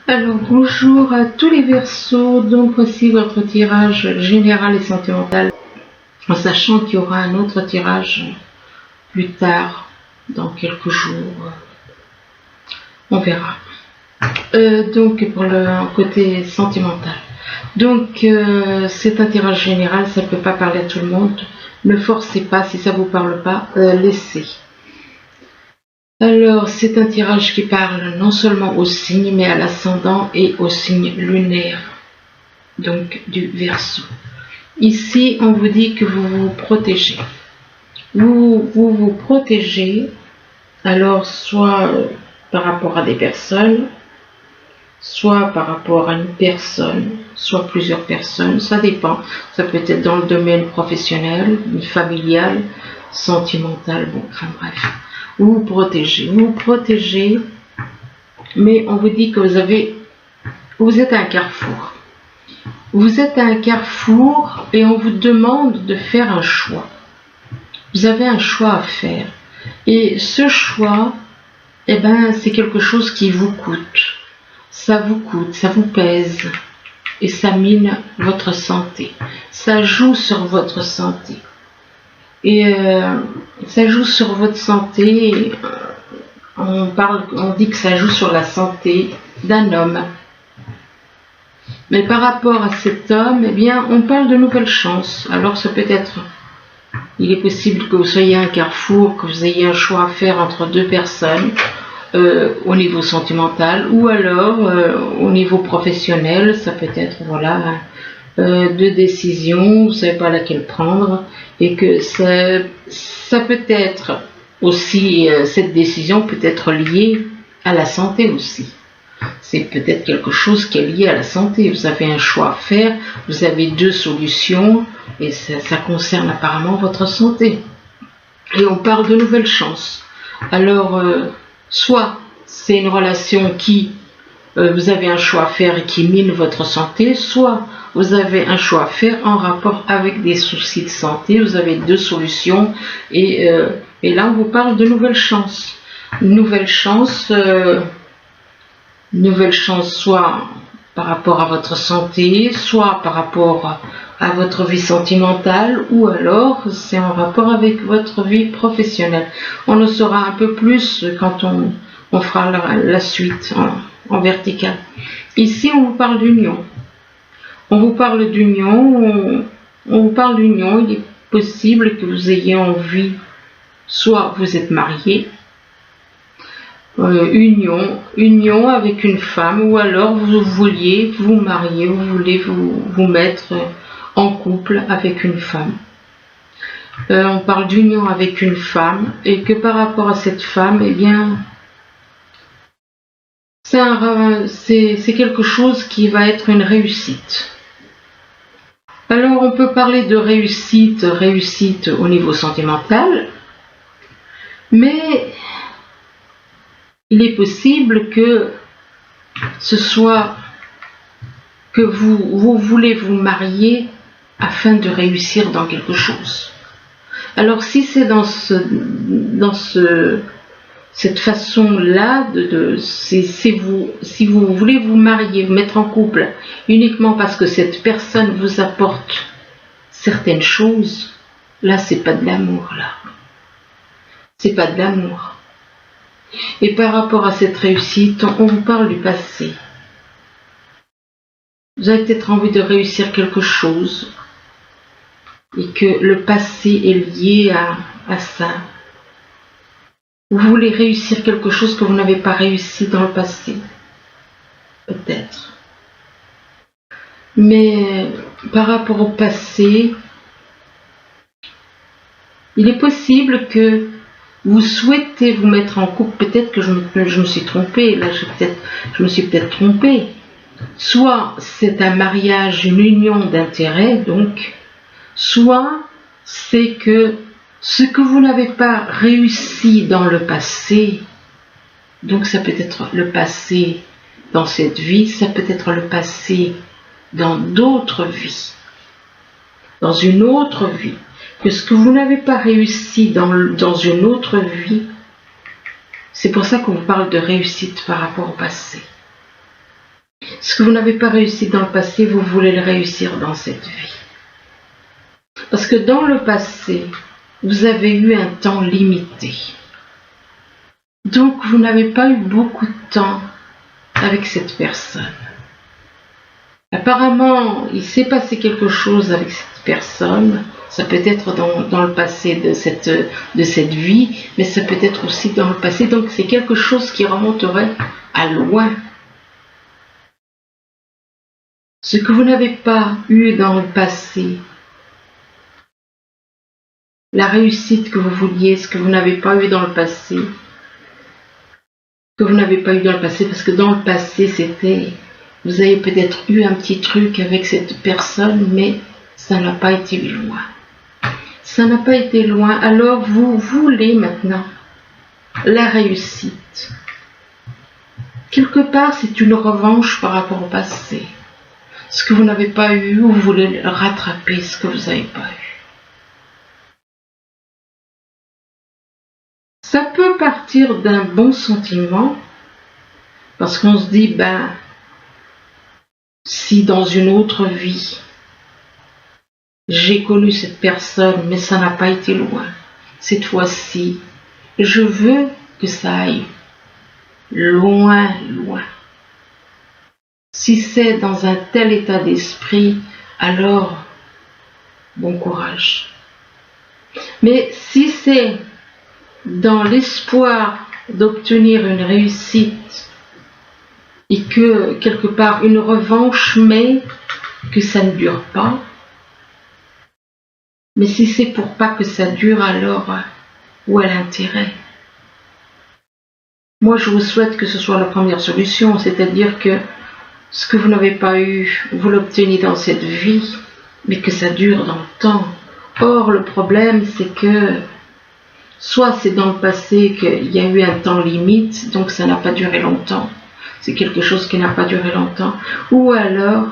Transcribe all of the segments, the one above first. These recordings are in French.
Alors bonjour à tous les Verseaux, donc voici votre tirage général et sentimental, en sachant qu'il y aura un autre tirage plus tard, dans quelques jours, on verra. Donc pour le côté sentimental. Donc c'est un tirage général, ça ne peut pas parler à tout le monde, ne forcez pas, si ça ne vous parle pas, laissez. Alors, c'est un tirage qui parle non seulement au signe, mais à l'ascendant et au signe lunaire, donc du Verseau. Ici, on vous dit que vous vous protégez. Vous protégez, alors soit par rapport à des personnes, soit par rapport à une personne, soit plusieurs personnes, ça dépend. Ça peut être dans le domaine professionnel, familial, sentimental, bon, enfin bref. Vous vous protégez, mais on vous dit que vous êtes à un carrefour. Vous êtes à un carrefour et on vous demande de faire un choix. Vous avez un choix à faire. Et ce choix, c'est quelque chose qui vous coûte. Ça vous pèse. Et ça mine votre santé. Ça joue sur votre santé. Et ça joue sur votre santé. On dit que ça joue sur la santé d'un homme. Mais par rapport à cet homme, on parle de nouvelles chances. Alors ça peut être, il est possible que vous soyez à un carrefour, que vous ayez un choix à faire entre deux personnes au niveau sentimental, ou alors au niveau professionnel, ça peut être deux décisions, vous ne savez pas laquelle prendre, et que ça peut être aussi, cette décision peut être liée à la santé aussi. C'est peut-être quelque chose qui est lié à la santé. Vous avez un choix à faire, vous avez deux solutions, et ça concerne apparemment votre santé. Et on parle de nouvelles chances. Alors, soit c'est une relation qui, vous avez un choix à faire et qui mine votre santé, soit vous avez un choix à faire en rapport avec des soucis de santé, vous avez deux solutions, et là on vous parle de nouvelles chances. Nouvelles chances, soit par rapport à votre santé, soit par rapport à votre vie sentimentale, ou alors c'est en rapport avec votre vie professionnelle. On le saura un peu plus quand on fera la suite en vertical. Ici, on vous parle d'union. On vous parle d'union. Il est possible que vous ayez envie, soit vous êtes marié, union avec une femme, ou alors vous vouliez vous marier, vous voulez vous mettre en couple avec une femme. On parle d'union avec une femme, et que par rapport à cette femme, c'est quelque chose qui va être une réussite. Alors on peut parler de réussite au niveau sentimental, mais il est possible que ce soit que vous voulez vous marier afin de réussir dans quelque chose. Alors si c'est cette façon-là, si vous voulez vous marier, vous mettre en couple uniquement parce que cette personne vous apporte certaines choses, là c'est pas de l'amour, là. C'est pas de l'amour. Et par rapport à cette réussite, on vous parle du passé. Vous avez peut-être envie de réussir quelque chose et que le passé est lié à ça. Vous voulez réussir quelque chose que vous n'avez pas réussi dans le passé. Peut-être. Mais par rapport au passé, il est possible que vous souhaitez vous mettre en couple. Peut-être que je me suis trompée. Là, je me suis peut-être trompée. Soit c'est un mariage, une union d'intérêt, donc, soit c'est que ce que vous n'avez pas réussi dans le passé, donc ça peut être le passé dans cette vie, ça peut être le passé dans d'autres vies, dans une autre vie, que ce que vous n'avez pas réussi dans une autre vie, c'est pour ça qu'on vous parle de réussite par rapport au passé. Ce que vous n'avez pas réussi dans le passé, vous voulez le réussir dans cette vie. Parce que dans le passé, vous avez eu un temps limité. Donc, vous n'avez pas eu beaucoup de temps avec cette personne. Apparemment, il s'est passé quelque chose avec cette personne. Ça peut être dans le passé de cette vie, mais ça peut être aussi dans le passé. Donc, c'est quelque chose qui remonterait à loin. Ce que vous n'avez pas eu dans le passé, la réussite que vous vouliez, ce que vous n'avez pas eu dans le passé, parce que dans le passé, vous avez peut-être eu un petit truc avec cette personne, mais ça n'a pas été loin. Ça n'a pas été loin, alors vous voulez maintenant la réussite. Quelque part, c'est une revanche par rapport au passé. Ce que vous n'avez pas eu, vous voulez rattraper ce que vous n'avez pas eu. Ça peut partir d'un bon sentiment, parce qu'on se dit, si dans une autre vie, j'ai connu cette personne, mais ça n'a pas été loin, cette fois-ci, je veux que ça aille loin, loin. Si c'est dans un tel état d'esprit, alors, bon courage. Mais si c'est dans l'espoir d'obtenir une réussite et que quelque part une revanche, mais que ça ne dure pas, mais si c'est pour pas que ça dure, alors où est l'intérêt? Moi, je vous souhaite que ce soit la première solution, c'est-à-dire que ce que vous n'avez pas eu, vous l'obtenez dans cette vie, mais que ça dure dans le temps. Or, le problème, c'est que soit c'est dans le passé qu'il y a eu un temps limite, donc ça n'a pas duré longtemps, c'est quelque chose qui n'a pas duré longtemps, ou alors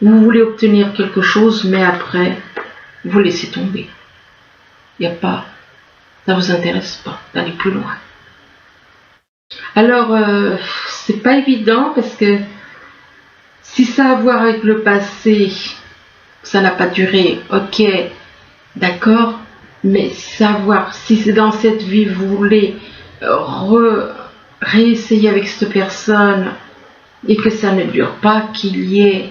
vous voulez obtenir quelque chose, mais après, vous laissez tomber. Il n'y a pas, ça ne vous intéresse pas d'aller plus loin. Alors, c'est pas évident parce que si ça a à voir avec le passé, ça n'a pas duré, ok, d'accord, mais savoir si c'est dans cette vie vous voulez réessayer avec cette personne et que ça ne dure pas, qu'il y ait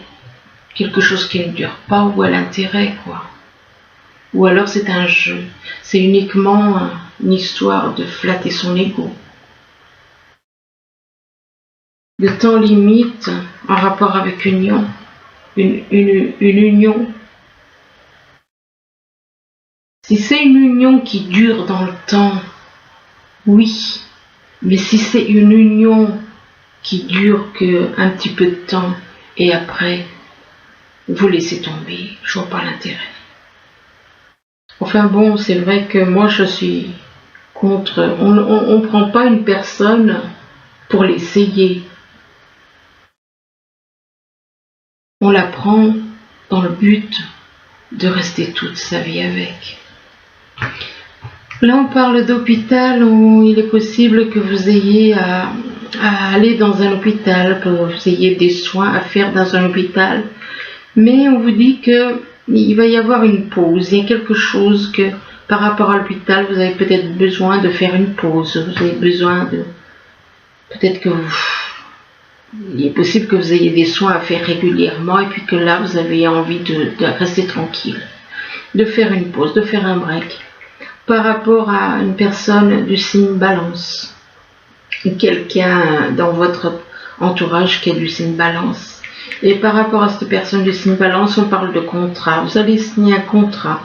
quelque chose qui ne dure pas, où est l'intérêt, quoi. Ou alors c'est un jeu, c'est uniquement une histoire de flatter son ego. Le temps limite en rapport avec une union. Si c'est une union qui dure dans le temps, oui, mais si c'est une union qui dure qu'un petit peu de temps et après vous laissez tomber, je vois pas l'intérêt. Enfin bon, c'est vrai que moi je suis contre, on prend pas une personne pour l'essayer. On la prend dans le but de rester toute sa vie avec. Là, on parle d'hôpital où il est possible que vous ayez à aller dans un hôpital, que vous ayez des soins à faire dans un hôpital. Mais on vous dit qu'il va y avoir une pause. Il y a quelque chose que, par rapport à l'hôpital, vous avez peut-être besoin de faire une pause. Vous avez besoin de... Peut-être que il est possible que vous ayez des soins à faire régulièrement et puis que là, vous avez envie de rester tranquille, de faire une pause, de faire un break. Par rapport à une personne du signe Balance, ou quelqu'un dans votre entourage qui est du signe Balance. Et par rapport à cette personne du signe Balance, on parle de contrat. Vous allez signer un contrat.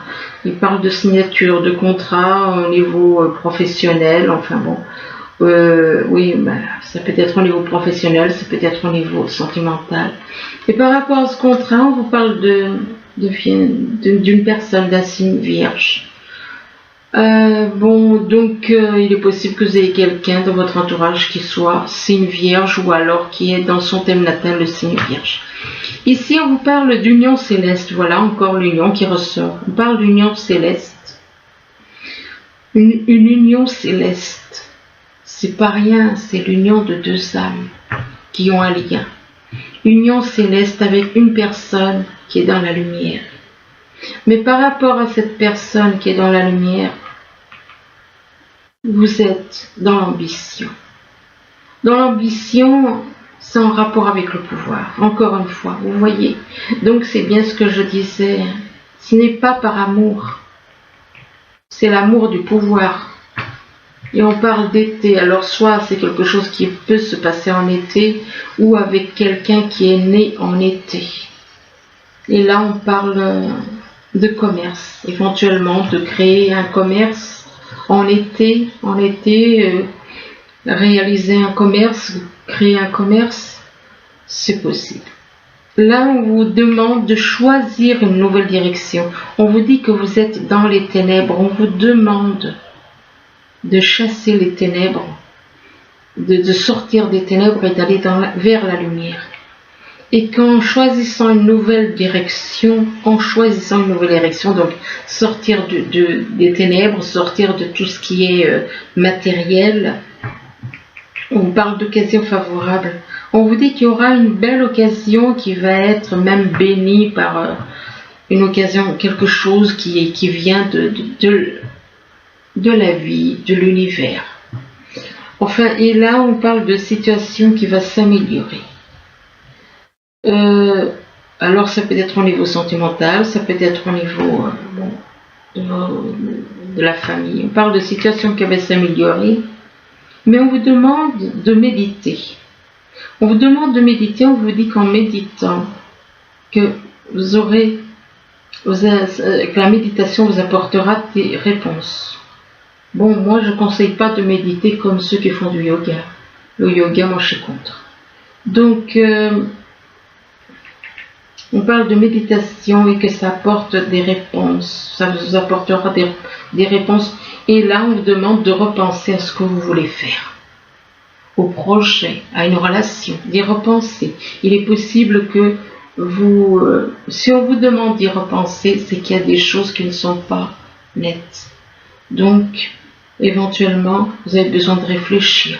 Il parle de signature de contrat au niveau professionnel, enfin bon. Oui, ça peut être au niveau professionnel, ça peut être au niveau sentimental. Et par rapport à ce contrat, on vous parle d'une personne d'un signe Vierge. Il est possible que vous ayez quelqu'un dans votre entourage qui soit signe Vierge ou alors qui est dans son thème natal le signe Vierge. Ici, on vous parle d'union céleste. Voilà encore l'union qui ressort. On parle d'union céleste. Une union céleste. C'est pas rien, c'est l'union de deux âmes qui ont un lien. union céleste avec une personne qui est dans la lumière. Mais par rapport à cette personne qui est dans la lumière, vous êtes dans l'ambition. Dans l'ambition, c'est en rapport avec le pouvoir. Encore une fois, vous voyez. Donc c'est bien ce que je disais. Ce n'est pas par amour. C'est l'amour du pouvoir. Et on parle d'été. Alors soit c'est quelque chose qui peut se passer en été ou avec quelqu'un qui est né en été. Et là on parle de commerce. Éventuellement de créer un commerce en été. Réaliser un commerce, créer un commerce, c'est possible. Là, on vous demande de choisir une nouvelle direction. On vous dit que vous êtes dans les ténèbres. On vous demande de chasser les ténèbres, de sortir des ténèbres et d'aller vers la lumière. Et qu'en choisissant une nouvelle direction, donc sortir des ténèbres, sortir de tout ce qui est matériel, on parle d'occasion favorable. On vous dit qu'il y aura une belle occasion qui va être même bénie par une occasion, quelque chose qui vient de la vie, de l'univers. Enfin, et là, on parle de situation qui va s'améliorer. Alors, ça peut être au niveau sentimental, ça peut être au niveau de la famille. On parle de situation qui va s'améliorer. Mais on vous demande de méditer. On vous demande de méditer, on vous dit qu'en méditant, que la méditation vous apportera des réponses. Bon, moi je ne conseille pas de méditer comme ceux qui font du yoga. Le yoga, moi je suis contre. Donc, on parle de méditation et que ça apporte des réponses. Ça vous apportera des réponses. Et là, on vous demande de repenser à ce que vous voulez faire, au projet, à une relation, d'y repenser. Il est possible que si on vous demande d'y repenser, c'est qu'il y a des choses qui ne sont pas nettes. Donc, éventuellement, vous avez besoin de réfléchir,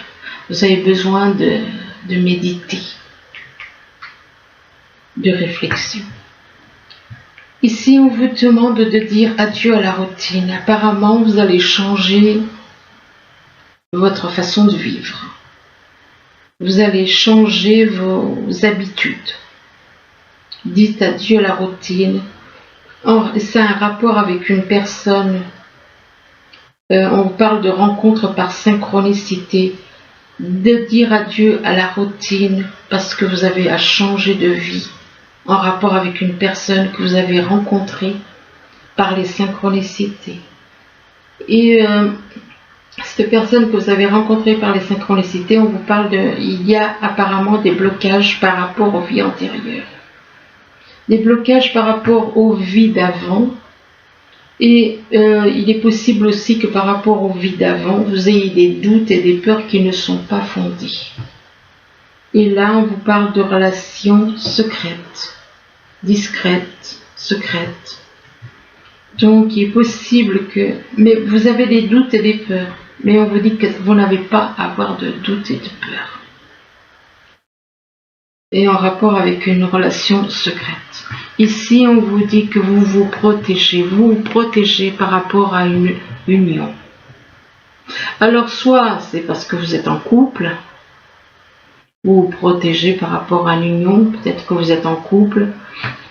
vous avez besoin de méditer, de réflexion. Ici, on vous demande de dire adieu à la routine. Apparemment, vous allez changer votre façon de vivre. Vous allez changer vos habitudes. Dites adieu à la routine. C'est un rapport avec une personne. On parle de rencontre par synchronicité. De dire adieu à la routine parce que vous avez à changer de vie, en rapport avec une personne que vous avez rencontrée par les synchronicités. Et cette personne que vous avez rencontrée par les synchronicités, on vous parle il y a apparemment des blocages par rapport aux vies antérieures. Des blocages par rapport aux vies d'avant. Et il est possible aussi que par rapport aux vies d'avant, vous ayez des doutes et des peurs qui ne sont pas fondées. Et là, on vous parle de relations secrètes, discrètes, secrètes. Donc, il est possible que... Mais vous avez des doutes et des peurs. Mais on vous dit que vous n'avez pas à avoir de doutes et de peurs. Et en rapport avec une relation secrète. Ici, on vous dit que vous vous protégez par rapport à une union. Alors, soit c'est parce que vous êtes en couple, vous vous protégez par rapport à l'union, peut-être que vous êtes en couple,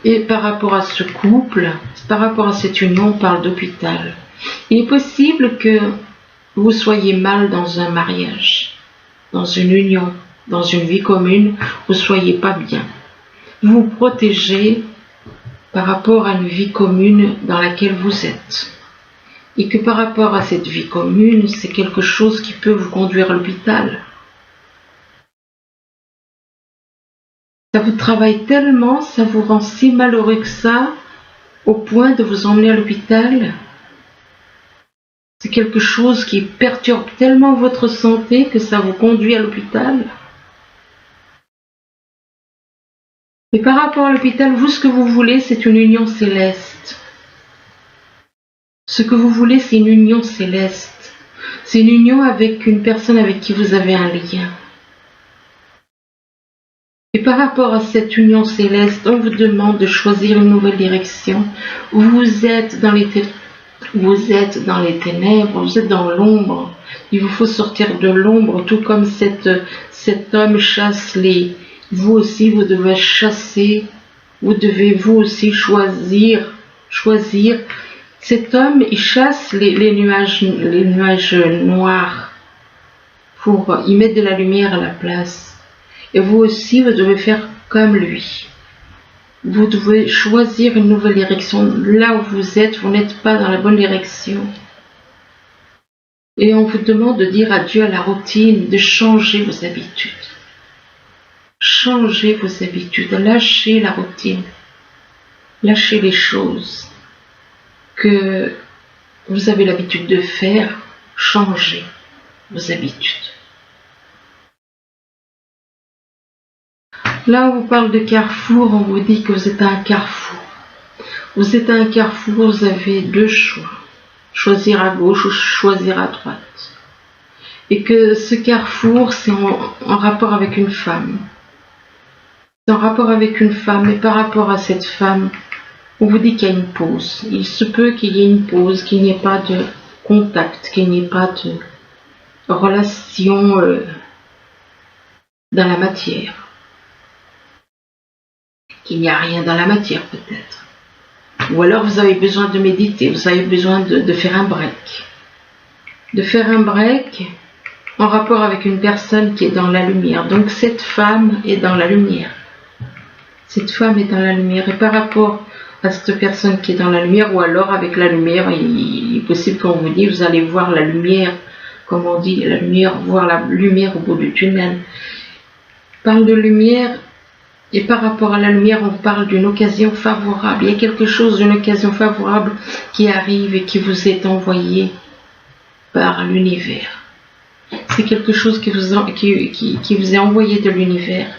et par rapport à ce couple, par rapport à cette union, on parle d'hôpital. Il est possible que vous soyez mal dans un mariage, dans une union, dans une vie commune, vous ne soyez pas bien. Vous vous protégez par rapport à une vie commune dans laquelle vous êtes. Et que par rapport à cette vie commune, c'est quelque chose qui peut vous conduire à l'hôpital. Ça vous travaille tellement, ça vous rend si malheureux que ça, au point de vous emmener à l'hôpital. C'est quelque chose qui perturbe tellement votre santé que ça vous conduit à l'hôpital. Et par rapport à l'hôpital, vous, ce que vous voulez, c'est une union céleste. Ce que vous voulez, c'est une union céleste. C'est une union avec une personne avec qui vous avez un lien. Et par rapport à cette union céleste, on vous demande de choisir une nouvelle direction. Vous êtes dans les ténèbres, vous êtes dans l'ombre. Il vous faut sortir de l'ombre, tout comme cet homme chasse les... Vous aussi, vous devez chasser, vous devez vous aussi choisir. Cet homme, il chasse les nuages noirs pour y mettre de la lumière à la place. Et vous aussi, vous devez faire comme lui. Vous devez choisir une nouvelle direction. Là où vous n'êtes pas dans la bonne direction. Et on vous demande de dire adieu à la routine, de changer vos habitudes. Changez vos habitudes, lâchez la routine. Lâchez les choses que vous avez l'habitude de faire. Changez vos habitudes. Là, on vous parle de carrefour, on vous dit que vous êtes à un carrefour. Vous êtes à un carrefour, vous avez deux choix. Choisir à gauche ou choisir à droite. Et que ce carrefour, c'est en rapport avec une femme. C'est en rapport avec une femme, et par rapport à cette femme, on vous dit qu'il y a une pause. Il se peut qu'il y ait une pause, qu'il n'y ait pas de contact, qu'il n'y ait pas de relation dans la matière. Qu'il n'y a rien dans la matière peut-être. Ou alors vous avez besoin de méditer, vous avez besoin de faire un break. De faire un break en rapport avec une personne qui est dans la lumière. Donc cette femme est dans la lumière. Cette femme est dans la lumière. Et par rapport à cette personne qui est dans la lumière, ou alors avec la lumière, il est possible qu'on vous dise, vous allez voir la lumière, comme on dit, la lumière, voir la lumière au bout du tunnel. On parle de lumière. Et par rapport à la lumière, on parle d'une occasion favorable. Il y a quelque chose d'une occasion favorable qui arrive et qui vous est envoyé par l'univers. C'est quelque chose qui vous est envoyé de l'univers.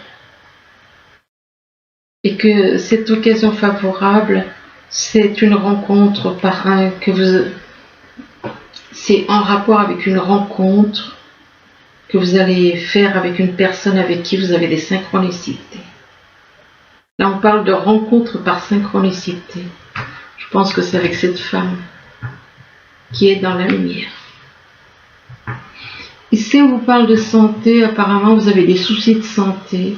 Et que cette occasion favorable, c'est une rencontre c'est en rapport avec une rencontre que vous allez faire avec une personne avec qui vous avez des synchronicités. Là, on parle de rencontre par synchronicité. Je pense que c'est avec cette femme qui est dans la lumière. Ici, on vous parle de santé. Apparemment, vous avez des soucis de santé.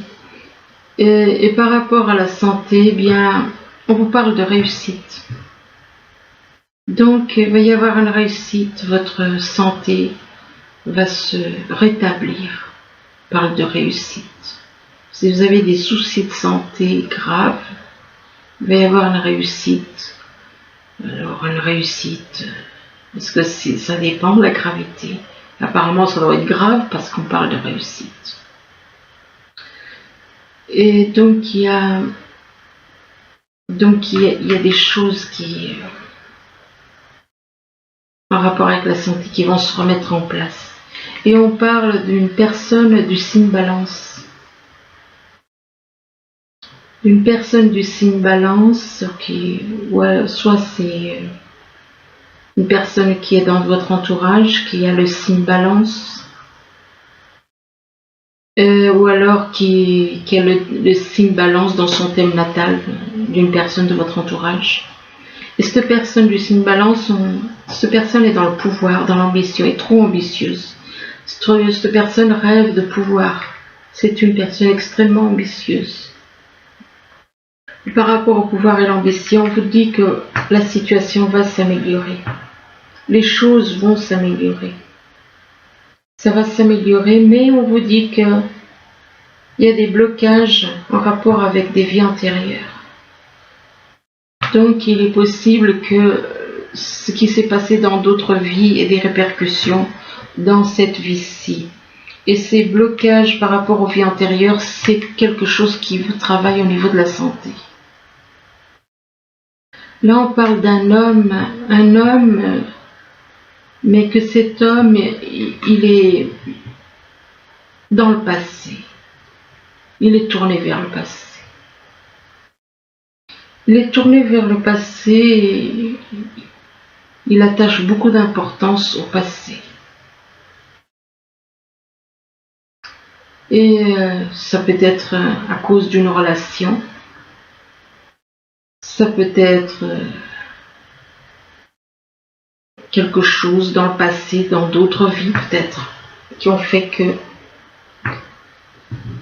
Et par rapport à la santé, eh bien, on vous parle de réussite. Donc, il va y avoir une réussite. Votre santé va se rétablir. On parle de réussite. Si vous avez des soucis de santé graves, il va y avoir une réussite. Alors, une réussite, parce que ça dépend de la gravité. Apparemment, ça doit être grave parce qu'on parle de réussite. Et donc, il y a des choses qui, en rapport avec la santé, qui vont se remettre en place. Et on parle d'une personne du signe Balance. Une personne du signe Balance, soit c'est une personne qui est dans votre entourage, qui a le signe Balance, ou alors qui a le signe Balance dans son thème natal d'une personne de votre entourage. Et cette personne du signe Balance, cette personne est dans le pouvoir, dans l'ambition, est trop ambitieuse. Cette personne rêve de pouvoir. C'est une personne extrêmement ambitieuse. Par rapport au pouvoir et l'ambition, on vous dit que la situation va s'améliorer. Les choses vont s'améliorer. Ça va s'améliorer, mais on vous dit qu'il y a des blocages en rapport avec des vies antérieures. Donc il est possible que ce qui s'est passé dans d'autres vies ait des répercussions dans cette vie-ci. Et ces blocages par rapport aux vies antérieures, c'est quelque chose qui vous travaille au niveau de la santé. Là, on parle d'un homme, mais que cet homme, il est dans le passé. Il est tourné vers le passé. Il est tourné vers le passé et il attache beaucoup d'importance au passé. Et ça peut être à cause d'une relation, ça peut être quelque chose dans le passé, dans d'autres vies peut-être, qui ont fait que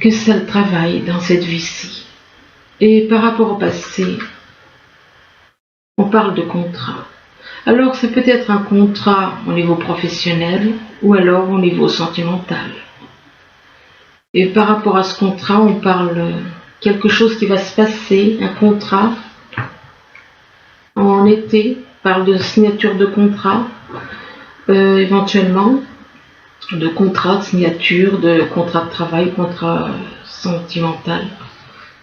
ça le travaille dans cette vie-ci. Et par rapport au passé, on parle de contrat. Alors c'est peut-être un contrat au niveau professionnel ou alors au niveau sentimental. Et par rapport à ce contrat, on parle quelque chose qui va se passer, un contrat en été, on parle de signature de contrat, éventuellement, de contrat de signature, de contrat de travail, contrat sentimental.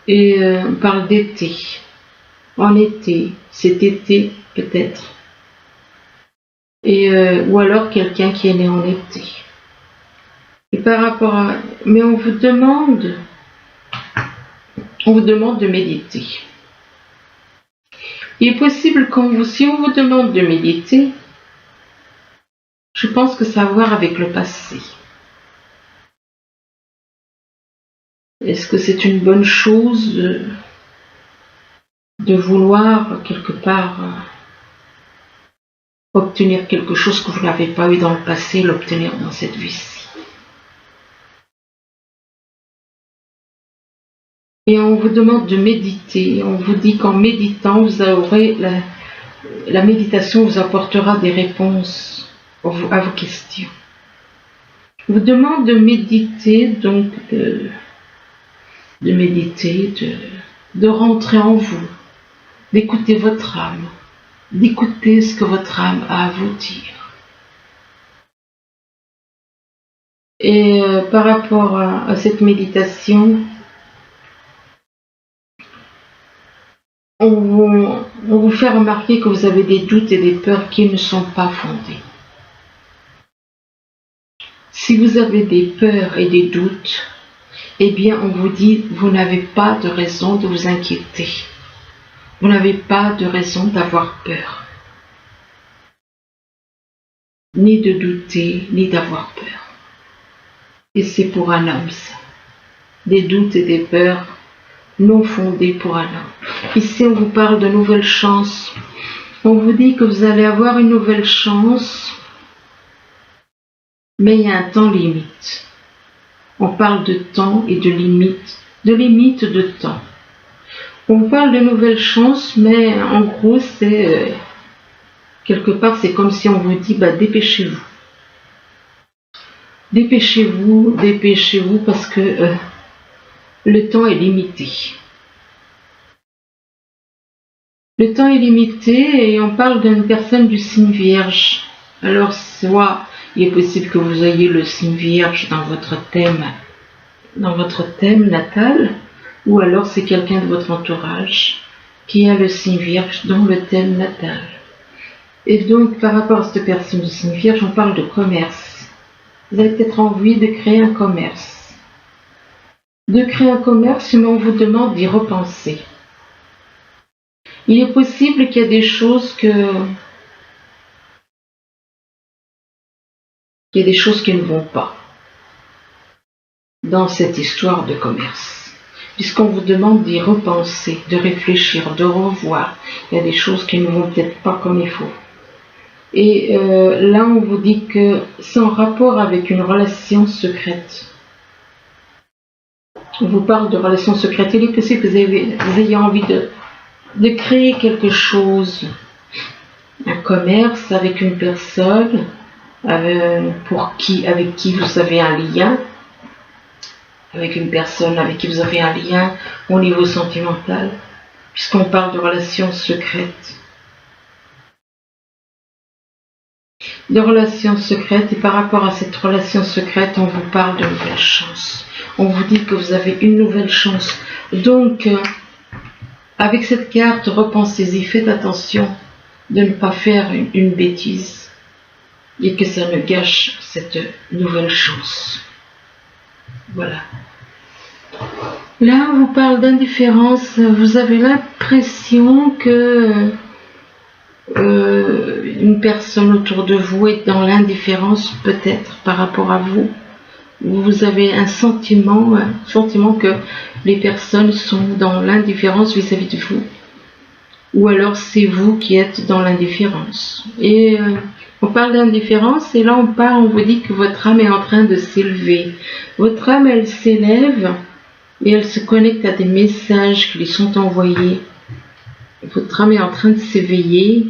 Et on parle d'été, en été, cet été peut-être. Et ou alors quelqu'un qui est né en été. Et par rapport à... Mais on vous demande de méditer. Il est possible si on vous demande de méditer, je pense que ça a à voir avec le passé. Est-ce que c'est une bonne chose de vouloir quelque part obtenir quelque chose que vous n'avez pas eu dans le passé, l'obtenir dans cette vie-ci? Et on vous demande de méditer. On vous dit qu'en méditant, vous aurez la méditation vous apportera des réponses à vos questions. On vous demande de méditer, donc de méditer, de rentrer en vous, d'écouter votre âme, d'écouter ce que votre âme a à vous dire. Et par rapport à cette méditation, on vous fait remarquer que vous avez des doutes et des peurs qui ne sont pas fondés. Si vous avez des peurs et des doutes, eh bien on vous dit, vous n'avez pas de raison de vous inquiéter. Vous n'avez pas de raison d'avoir peur. Ni de douter, ni d'avoir peur. Et c'est pour un homme ça. Des doutes et des peurs non fondés pour un homme. Ici on vous parle de nouvelles chances. On vous dit que vous allez avoir une nouvelle chance, mais il y a un temps limite. On parle de temps et de limite de temps. On parle de nouvelles chances, mais en gros c'est quelque part c'est comme si on vous dit dépêchez-vous. Dépêchez-vous parce que le temps est limité. Le temps est limité et on parle d'une personne du signe vierge. Alors soit il est possible que vous ayez le signe vierge dans votre thème natal, ou alors c'est quelqu'un de votre entourage qui a le signe vierge dans le thème natal. Et donc par rapport à cette personne du signe vierge, on parle de commerce. Vous avez peut-être envie de créer un commerce. Mais on vous demande d'y repenser. Il est possible qu'il y a des choses qui ne vont pas dans cette histoire de commerce. Puisqu'on vous demande d'y repenser, de réfléchir, de revoir. Il y a des choses qui ne vont peut-être pas comme il faut. Et là, on vous dit que c'est en rapport avec une relation secrète. On vous parle de relations secrètes. Il est possible que vous ayez envie de créer quelque chose, un commerce avec une personne avec qui vous avez un lien, avec une personne avec qui vous avez un lien au niveau sentimental, puisqu'on parle de relations secrètes. De relations secrètes, et par rapport à cette relation secrète, on vous parle de nouvelles chances. On vous dit que vous avez une nouvelle chance. Donc, avec cette carte, repensez-y, faites attention de ne pas faire une bêtise et que ça ne gâche cette nouvelle chance. Voilà. Là, on vous parle d'indifférence. Vous avez l'impression que une personne autour de vous est dans l'indifférence, peut-être par rapport à vous. vous avez un sentiment que les personnes sont dans l'indifférence vis-à-vis de vous. Ou alors c'est vous qui êtes dans l'indifférence. Et on parle d'indifférence et là on vous dit que votre âme est en train de s'élever. Votre âme, elle s'élève et elle se connecte à des messages qui lui sont envoyés. Votre âme est en train de s'éveiller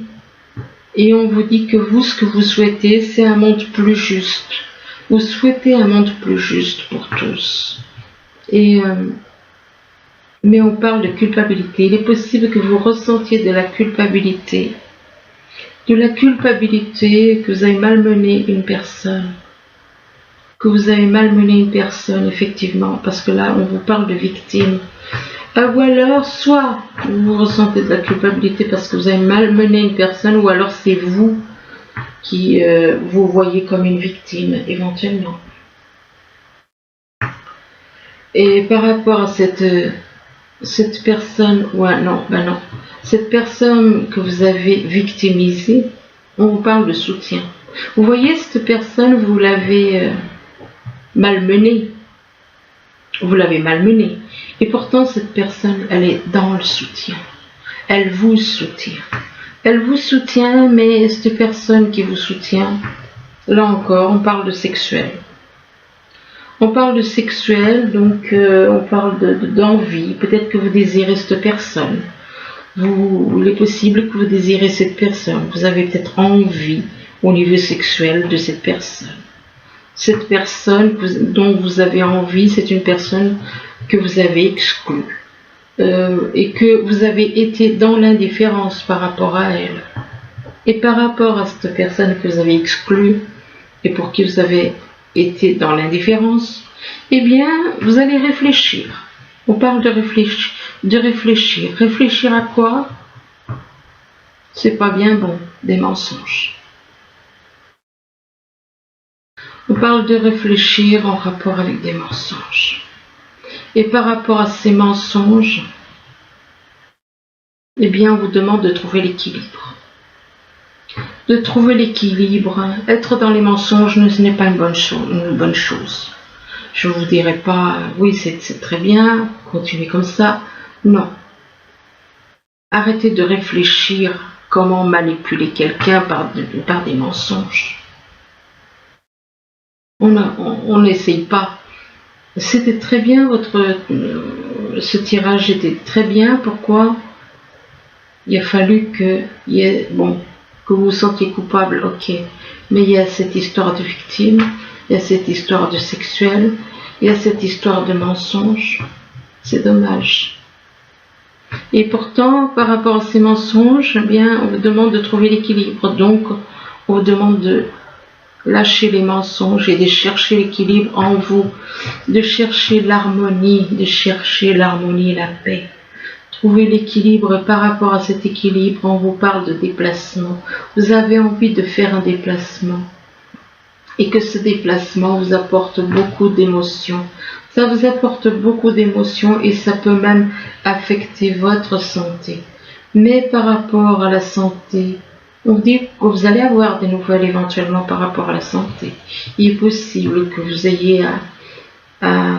et on vous dit que vous, ce que vous souhaitez, c'est un monde plus juste. Vous souhaitez un monde plus juste pour tous. Mais on parle de culpabilité. Il est possible que vous ressentiez de la culpabilité. De la culpabilité que vous avez malmené une personne. Que vous avez malmené une personne, effectivement, parce que là, on vous parle de victime. Ou alors, soit vous ressentez de la culpabilité parce que vous avez malmené une personne, ou alors c'est vous qui vous voyez comme une victime, éventuellement. Et par rapport à cette personne, cette personne que vous avez victimisée, on vous parle de soutien. Vous voyez, cette personne, vous l'avez malmenée. Vous l'avez malmenée. Et pourtant, cette personne, elle est dans le soutien. Elle vous soutient. Elle vous soutient, mais cette personne qui vous soutient, là encore, on parle de sexuel. On parle de sexuel, donc on parle d'envie. Peut-être que vous désirez cette personne. Il est possible que vous désirez cette personne. Vous avez peut-être envie au niveau sexuel de cette personne. Cette personne dont vous avez envie, c'est une personne que vous avez exclue. Et que vous avez été dans l'indifférence par rapport à elle. Et par rapport à cette personne que vous avez exclue et pour qui vous avez été dans l'indifférence, eh bien, vous allez réfléchir. On parle de réfléchir. Réfléchir à quoi? C'est pas bien bon, des mensonges. On parle de réfléchir en rapport avec des mensonges. Et par rapport à ces mensonges, eh bien, on vous demande de trouver l'équilibre. De trouver l'équilibre. Être dans les mensonges, ce n'est pas une bonne chose. Je ne vous dirai pas, oui, c'est très bien, continuez comme ça. Non. Arrêtez de réfléchir comment manipuler quelqu'un par des mensonges. On n'essaye pas. C'était très bien, ce tirage était très bien. Pourquoi? Il a fallu que vous vous sentiez coupable, ok. Mais il y a cette histoire de victime, il y a cette histoire de sexuel, il y a cette histoire de mensonge. C'est dommage. Et pourtant, par rapport à ces mensonges, eh bien, on vous demande de trouver l'équilibre. Donc, on vous demande de lâcher les mensonges et de chercher l'équilibre en vous, de chercher l'harmonie, et la paix. Trouver l'équilibre. Par rapport à cet équilibre, on vous parle de déplacement. Vous avez envie de faire un déplacement et que ce déplacement vous apporte beaucoup d'émotions. Ça vous apporte beaucoup d'émotions et ça peut même affecter votre santé. Mais par rapport à la santé, on dit que vous allez avoir des nouvelles éventuellement par rapport à la santé. Il est possible que vous ayez à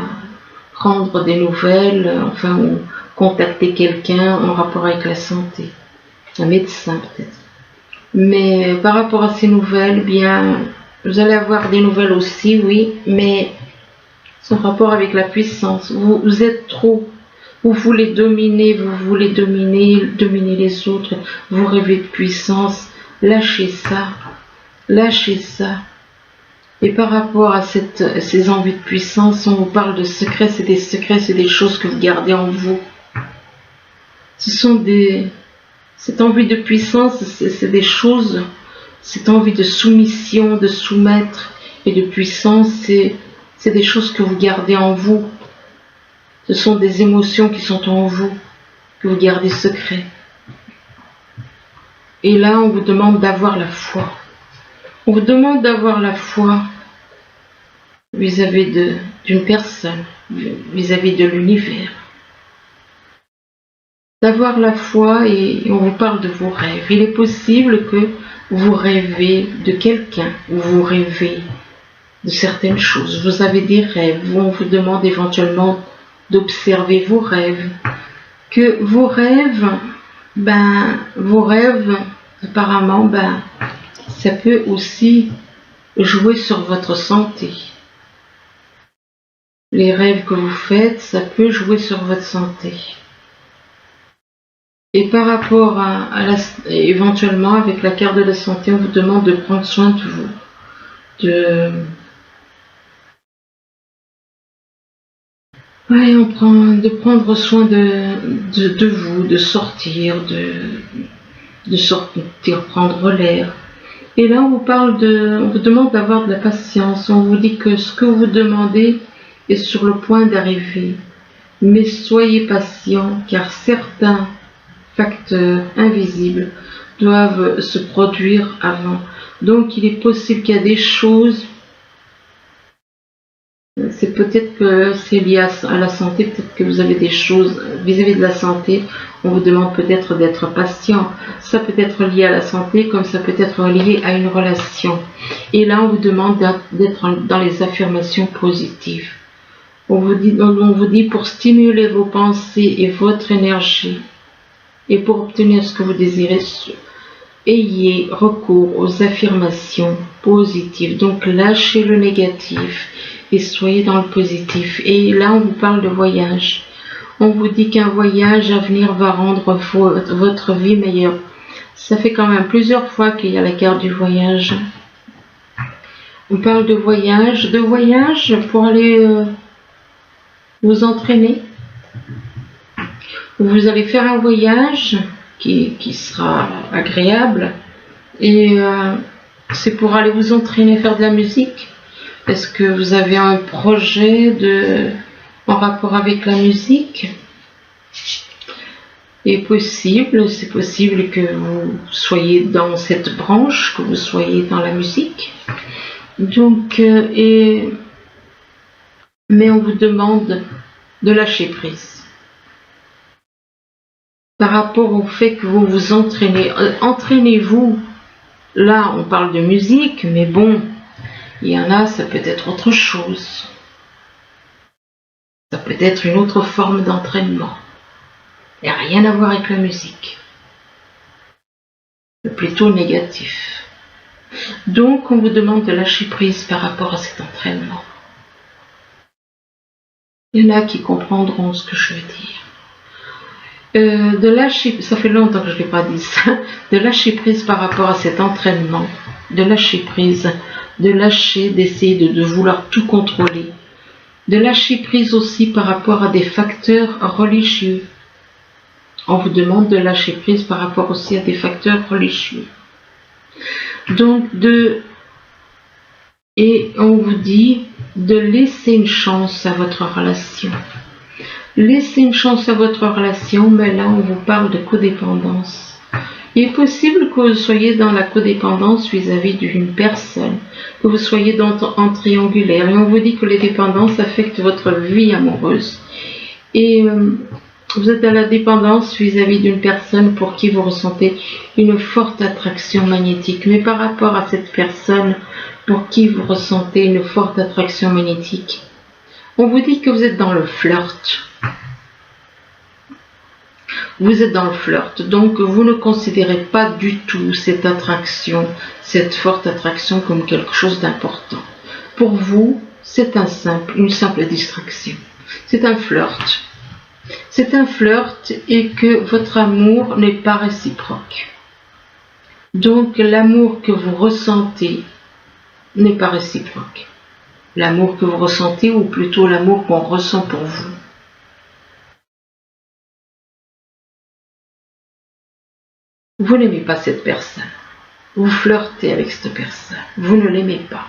prendre des nouvelles, ou contacter quelqu'un en rapport avec la santé. Un médecin peut-être. Mais par rapport à ces nouvelles, bien, vous allez avoir des nouvelles aussi, oui, mais en rapport avec la puissance. Vous êtes trop. Vous voulez dominer les autres. Vous rêvez de puissance. Lâchez ça. Lâchez ça. Et par rapport à ces envies de puissance, on vous parle de secrets. C'est des secrets, c'est des choses que vous gardez en vous. Cette envie de puissance, c'est des choses, cette envie de soumission, de soumettre et de puissance, c'est des choses que vous gardez en vous. Ce sont des émotions qui sont en vous, que vous gardez secrets. Et là, on vous demande d'avoir la foi. On vous demande d'avoir la foi vis-à-vis d'une personne, vis-à-vis de l'univers. D'avoir la foi et on vous parle de vos rêves. Il est possible que vous rêvez de quelqu'un ou vous rêvez de certaines choses. Vous avez des rêves, on vous demande éventuellement d'observer vos rêves. Que vos rêves, apparemment, ça peut aussi jouer sur votre santé. Les rêves que vous faites, ça peut jouer sur votre santé. Et par rapport éventuellement, avec la carte de la santé, on vous demande de prendre soin de vous. De prendre soin de vous, de sortir, prendre l'air. Et là, on vous demande d'avoir de la patience. On vous dit que ce que vous demandez est sur le point d'arriver. Mais soyez patient, car certains facteurs invisibles doivent se produire avant. Donc, il est possible qu'il y a des choses. C'est peut-être que c'est lié à la santé, peut-être que vous avez des choses vis-à-vis de la santé, on vous demande peut-être d'être patient. Ça peut être lié à la santé, comme ça peut être lié à une relation. Et là, on vous demande d'être dans les affirmations positives. On vous dit pour stimuler vos pensées et votre énergie, et pour obtenir ce que vous désirez, ayez recours aux affirmations positives. Donc, lâchez le négatif et soyez dans le positif. Et là, on vous parle de voyage. On vous dit qu'un voyage à venir va rendre votre vie meilleure. Ça fait quand même plusieurs fois qu'il y a la carte du voyage. On parle de voyage pour aller vous entraîner. Vous allez faire un voyage qui sera agréable. Et c'est pour aller vous entraîner, faire de la musique. Est-ce que vous avez un projet en rapport avec la musique? C'est possible que vous soyez dans cette branche, que vous soyez dans la musique. Donc, mais on vous demande de lâcher prise. Par rapport au fait que vous vous entraînez, entraînez-vous. Là, on parle de musique, mais bon, il y en a, ça peut être autre chose. Ça peut être une autre forme d'entraînement. Il n'y a rien à voir avec la musique. C'est plutôt négatif. Donc, on vous demande de lâcher prise par rapport à cet entraînement. Il y en a qui comprendront ce que je veux dire. De lâcher, ça fait longtemps que je ne l'ai pas dit ça, de lâcher prise par rapport à cet entraînement, de lâcher prise, d'essayer de vouloir tout contrôler, de lâcher prise aussi par rapport à des facteurs religieux. On vous demande de lâcher prise par rapport aussi à des facteurs religieux. Donc, et on vous dit de laisser une chance à votre relation. Laissez une chance à votre relation, mais là on vous parle de codépendance. Il est possible que vous soyez dans la codépendance vis-à-vis d'une personne, que vous soyez en triangulaire, et on vous dit que les dépendances affectent votre vie amoureuse. Et vous êtes dans la dépendance vis-à-vis d'une personne pour qui vous ressentez une forte attraction magnétique. Mais par rapport à cette personne pour qui vous ressentez une forte attraction magnétique, on vous dit que vous êtes dans le flirt. Vous êtes dans le flirt, donc vous ne considérez pas du tout cette attraction, cette forte attraction comme quelque chose d'important. Pour vous, c'est une simple distraction. C'est un flirt. C'est un flirt et que votre amour n'est pas réciproque. Donc l'amour que vous ressentez n'est pas réciproque. L'amour que vous ressentez, ou plutôt l'amour qu'on ressent pour vous. Vous n'aimez pas cette personne. Vous flirtez avec cette personne. Vous ne l'aimez pas.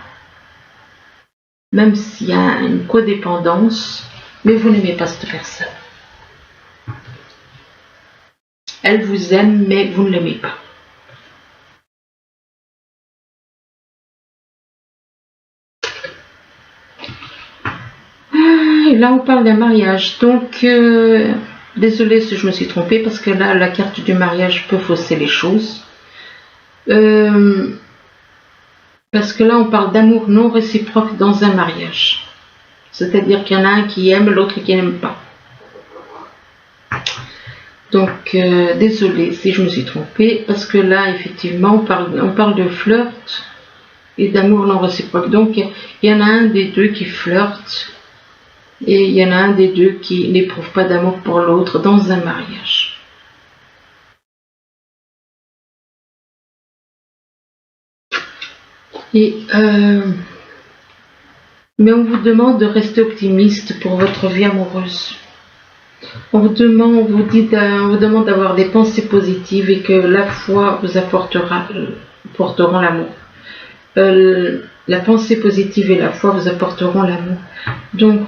Même s'il y a une codépendance, mais vous n'aimez pas cette personne. Elle vous aime, mais vous ne l'aimez pas. Et là, on parle d'un mariage. Donc, désolée si je me suis trompée, parce que là, la carte du mariage peut fausser les choses. Elle Parce que là, on parle d'amour non réciproque dans un mariage. C'est-à-dire qu'il y en a un qui aime, l'autre qui n'aime pas. Donc, désolé si je me suis trompée, parce que là, effectivement, on parle de flirt et d'amour non réciproque. Donc, il y en a un des deux qui flirte et il y en a un des deux qui n'éprouve pas d'amour pour l'autre dans un mariage. Et, mais on vous demande de rester optimiste pour votre vie amoureuse. On vous demande d'avoir des pensées positives et que la foi vous apporteront l'amour. La pensée positive et la foi vous apporteront l'amour. Donc,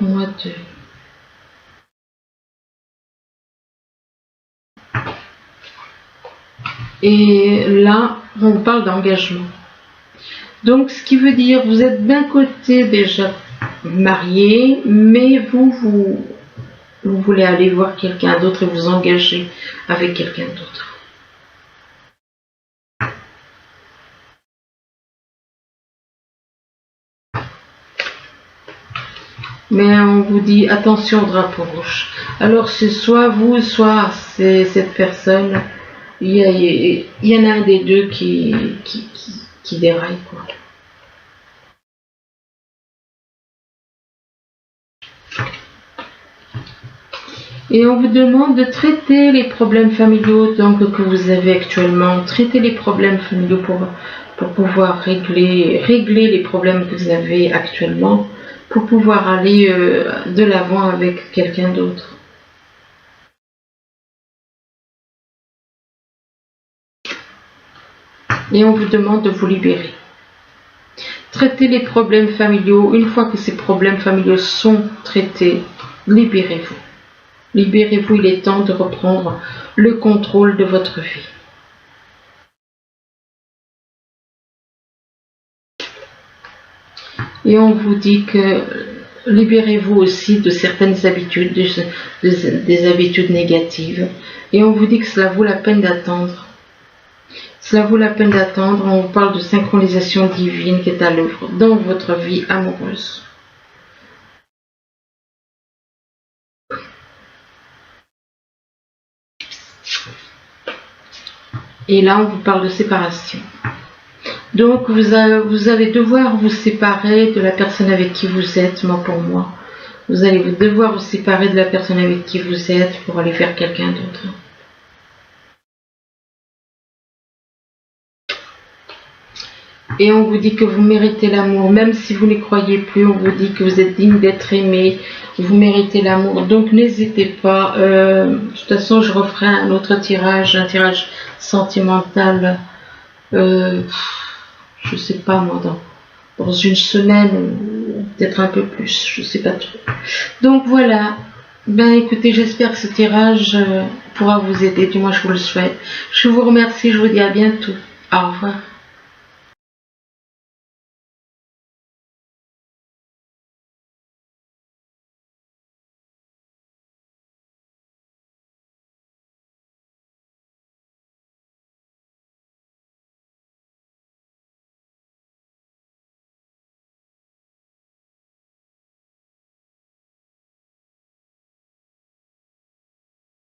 et là, on parle d'engagement. Donc, ce qui veut dire, vous êtes d'un côté déjà marié, mais vous voulez aller voir quelqu'un d'autre et vous engager avec quelqu'un d'autre. Mais on vous dit attention au drapeau rouge. Alors c'est soit vous, soit c'est cette personne. Il y en a un des deux qui déraille, quoi. Et on vous demande de traiter les problèmes familiaux donc, que vous avez actuellement. Traiter les problèmes familiaux pour pouvoir régler les problèmes que vous avez actuellement, pour pouvoir aller de l'avant avec quelqu'un d'autre. Et on vous demande de vous libérer. Traitez les problèmes familiaux. Une fois que ces problèmes familiaux sont traités, libérez-vous. Libérez-vous, il est temps de reprendre le contrôle de votre vie. Et on vous dit que libérez-vous aussi de certaines habitudes, des habitudes négatives. Et on vous dit que cela vaut la peine d'attendre. Cela vaut la peine d'attendre. On vous parle de synchronisation divine qui est à l'œuvre dans votre vie amoureuse. Et là, on vous parle de séparation. Donc, vous allez devoir vous séparer de la personne avec qui vous êtes, moi pour moi. Vous allez devoir vous séparer de la personne avec qui vous êtes pour aller vers quelqu'un d'autre. Et on vous dit que vous méritez l'amour, même si vous n'y croyez plus, on vous dit que vous êtes digne d'être aimé, vous méritez l'amour. Donc n'hésitez pas, de toute façon je referai un autre tirage, un tirage sentimental, je sais pas moi, dans une semaine, ou peut-être un peu plus, je sais pas trop. Donc voilà, ben écoutez, j'espère que ce tirage pourra vous aider, du moins je vous le souhaite. Je vous remercie, je vous dis à bientôt, au revoir.